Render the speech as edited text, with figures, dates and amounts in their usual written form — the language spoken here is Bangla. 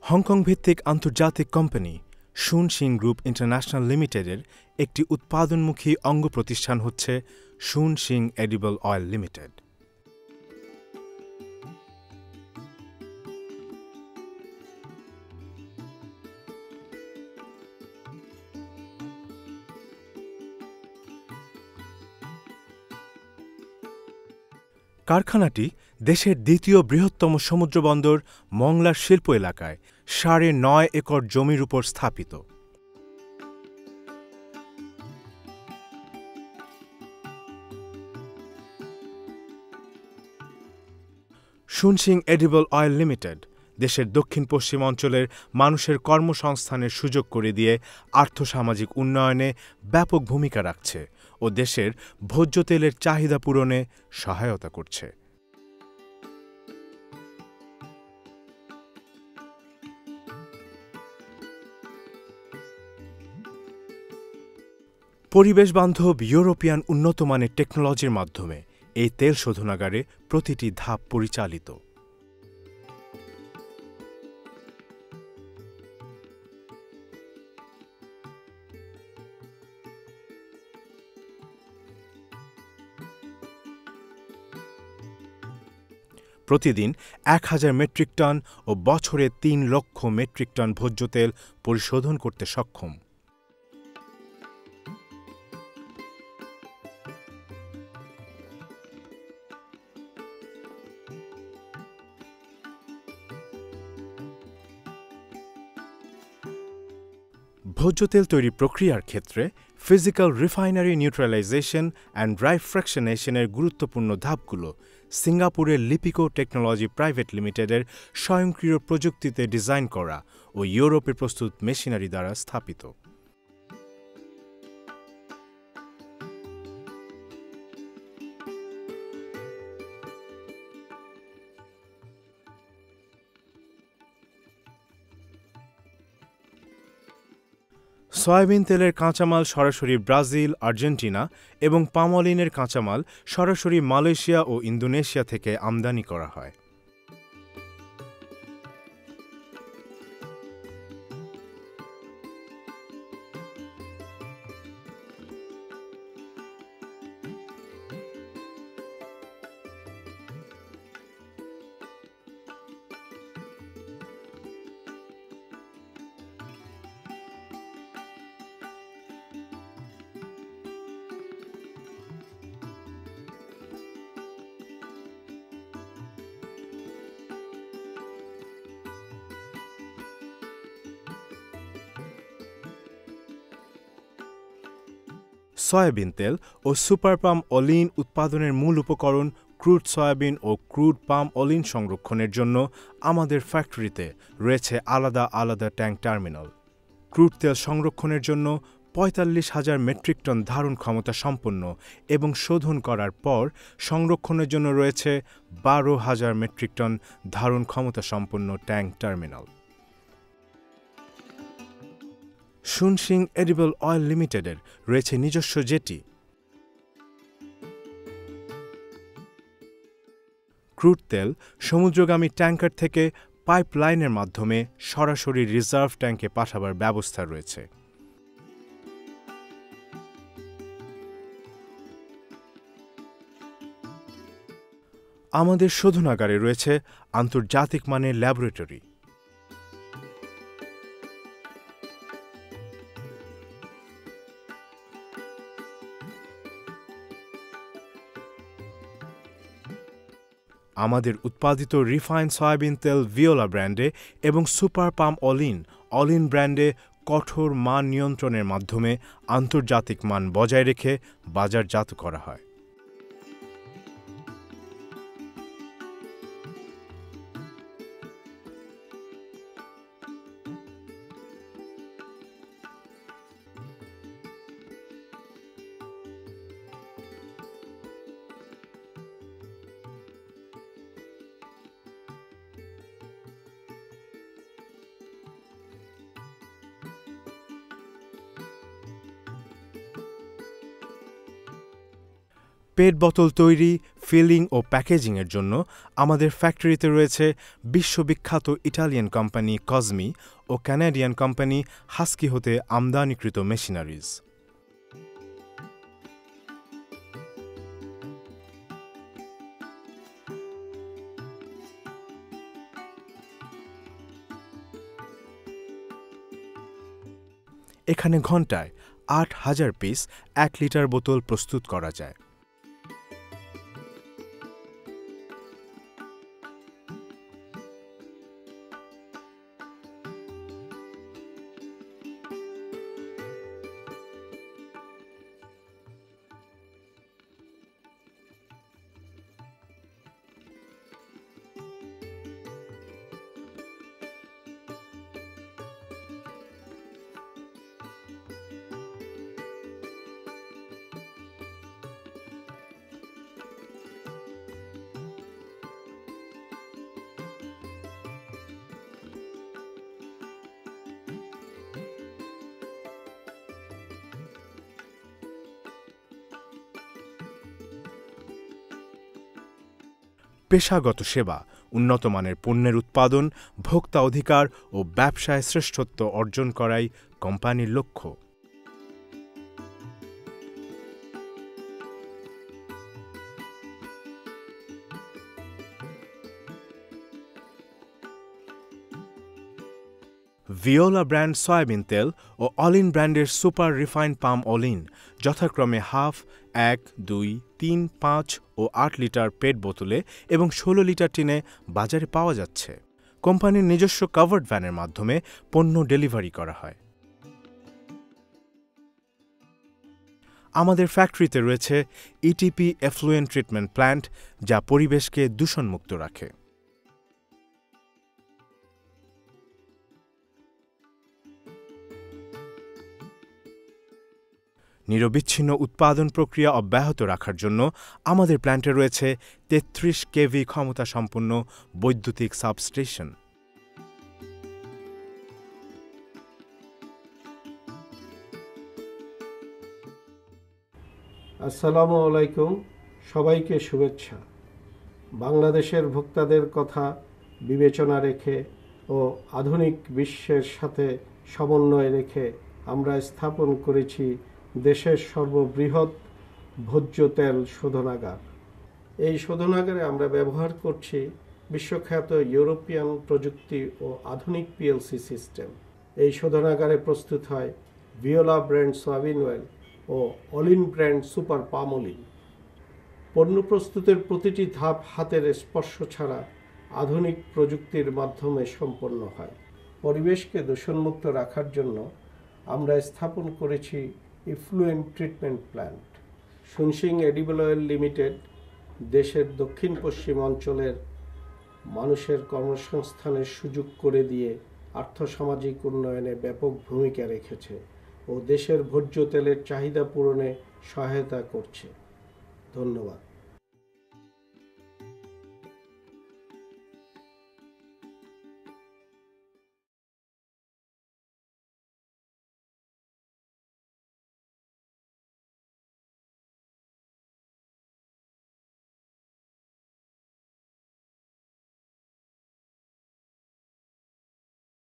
হংকং ভিত্তিক আন্তর্জাতিক কোম্পানি শুন শিং গ্রুপ ইন্টারন্যাশনাল লিমিটেডের একটি উৎপাদনমুখী অঙ্গ প্রতিষ্ঠান হচ্ছে শুন শিং এডিবল অয়েল লিমিটেড। কারখানাটি দেশের দ্বিতীয় বৃহত্তম সমুদ্রবন্দর মংলার শিল্প এলাকায় ৯.৫ একর জমির উপর স্থাপিত। শুন শিং এডিবল অয়েল লিমিটেড দেশের দক্ষিণ-পশ্চিম অঞ্চলের মানুষের কর্মসংস্থানের সুযোগ করে দিয়ে আর্থসামাজিক উন্নয়নে ব্যাপক ভূমিকা রাখছে ও দেশের ভোজ্য তেলের চাহিদা পূরণে সহায়তা করছে। পরিবেশবান্ধব ইউরোপিয়ান উন্নতমানের টেকনোলজির মাধ্যমে এই তেল শোধনাগারে প্রতিটি ধাপ পরিচালিত। প্রতিদিন ১,০০০ মেট্রিক টন ও বছরে ৩ লক্ষ মেট্রিক টন ভোজ্য তেল পরিশোধন করতে সক্ষম। ভোজ্য তেল তৈরি প্রক্রিয়ার ক্ষেত্রে physical refinery neutralisation and dry ফ্র্যাকশনেশনের গুরুত্বপূর্ণ ধাপগুলো সিঙ্গাপুরের লিপিকো টেকনোলজি প্রাইভেট লিমিটেডের স্বয়ংক্রিয় প্রযুক্তিতে ডিজাইন করা ও ইউরোপে প্রস্তুত মেশিনারি দ্বারা স্থাপিত। সয়াবিন তেলের কাঁচামাল সরাসরি ব্রাজিল, আর্জেন্টিনা এবং পাম অয়েলের কাঁচামাল সরাসরি মালয়েশিয়া ও ইন্দোনেশিয়া থেকে আমদানি করা হয়। সয়াবিন তেল ও সুপার পাম অলিন উৎপাদনের মূল উপকরণ ক্রুড সয়াবিন ও ক্রুড পাম অলিন সংরক্ষণের জন্য আমাদের ফ্যাক্টরিতে রয়েছে আলাদা আলাদা ট্যাঙ্ক টার্মিনাল। ক্রুড তেল সংরক্ষণের জন্য ৪৫,০০০ মেট্রিক টন ধারণ ক্ষমতা সম্পন্ন এবং শোধন করার পর সংরক্ষণের জন্য রয়েছে ১২,০০০ মেট্রিক টন ধারণ ক্ষমতা সম্পন্ন ট্যাঙ্ক টার্মিনাল। শুন শিং এডিবল অয়েল লিমিটেডের রয়েছে নিজস্ব জেটি। ক্রুড তেল সমুদ্রগামী ট্যাঙ্কার থেকে পাইপলাইনের মাধ্যমে সরাসরি রিজার্ভ ট্যাঙ্কে পাঠাবার ব্যবস্থা রয়েছে। আমাদের শোধনাগারে রয়েছে আন্তর্জাতিক মানের ল্যাবরেটরি। আমাদের উৎপাদিত রিফাইন্ড সয়াবিন তেল ভিওলা ব্র্যান্ডে এবং সুপার পাম অলিন ব্র্যান্ডে কঠোর মান নিয়ন্ত্রণের মাধ্যমে আন্তর্জাতিক মান বজায় রেখে বাজারজাত করা হয়। পেট বোতল তৈরি, ফিলিং ও প্যাকেজিংয়ের জন্য আমাদের ফ্যাক্টরিতে রয়েছে বিশ্ববিখ্যাত ইটালিয়ান কোম্পানি কজমি ও কানাডিয়ান কোম্পানি হাস্কি হতে আমদানিকৃত মেশিনারিজ। এখানে ঘণ্টায় ৮,০০০ পিস ১ লিটার বোতল প্রস্তুত করা যায়। পেশাগত সেবা, উন্নত মানের পণ্যের উৎপাদন, ভোক্তা অধিকার ও ব্যবসায় শ্রেষ্ঠত্ব অর্জন করাই কোম্পানির লক্ষ্য। ভিওলা ব্র্যান্ড সয়াবিন তেল ও অলিন ব্র্যান্ডের সুপার রিফাইন্ড পাম অলিন যথাক্রমে হাফ, ১, ২, ৩, ৫ ও ৮ লিটার পেট বোতলে এবং ১৬ লিটার টিনে বাজারে পাওয়া যাচ্ছে। কোম্পানির নিজস্ব কাভার্ড ভ্যানের মাধ্যমে পণ্য ডেলিভারি করা হয়। আমাদের ফ্যাক্টরিতে রয়েছে ইটিপি এফ্লুয়েন্ট ট্রিটমেন্ট প্ল্যান্ট, যা পরিবেশকে দূষণমুক্ত রাখে। নিরবিচ্ছিন্ন উৎপাদন প্রক্রিয়া অব্যাহত রাখার জন্য আমাদের প্ল্যান্টে রয়েছে ৩৩ কেভি ক্ষমতা সম্পন্ন বৈদ্যুতিক সাবস্টেশন। আসসালামু আলাইকুম, সবাইকে শুভেচ্ছা। বাংলাদেশের ভোক্তাদের কথা বিবেচনা রেখে ও আধুনিক বিশ্বের সাথে সমন্বয় রেখে আমরা স্থাপন করেছি দেশের সর্ববৃহৎ ভোজ্য তেল শোধনাগার। এই শোধনাগারে আমরা ব্যবহার করছি বিশ্বখ্যাত ইউরোপিয়ান প্রযুক্তি ও আধুনিক পিএলসি সিস্টেম। এই শোধনাগারে প্রস্তুত হয় ভিওলা ব্র্যান্ড সয়াবিন অয়েল ও অলিন ব্র্যান্ড সুপার পাম অলিন। পণ্য প্রস্তুতের প্রতিটি ধাপ হাতের স্পর্শ ছাড়া আধুনিক প্রযুক্তির মাধ্যমে সম্পন্ন হয়। পরিবেশকে দূষণমুক্ত রাখার জন্য আমরা স্থাপন করেছি effluent treatment plant. Shun Shing edible oil limited দেশের দক্ষিণ পশ্চিম অঞ্চলের মানুষের কর্মসংস্থানের সুযোগ করে দিয়ে আর্থসামাজিক উন্নয়নে ব্যাপক ভূমিকা রেখেছে ও দেশের ভোজ্য তেলের চাহিদা পূরণে সহায়তা করছে। ধন্যবাদ।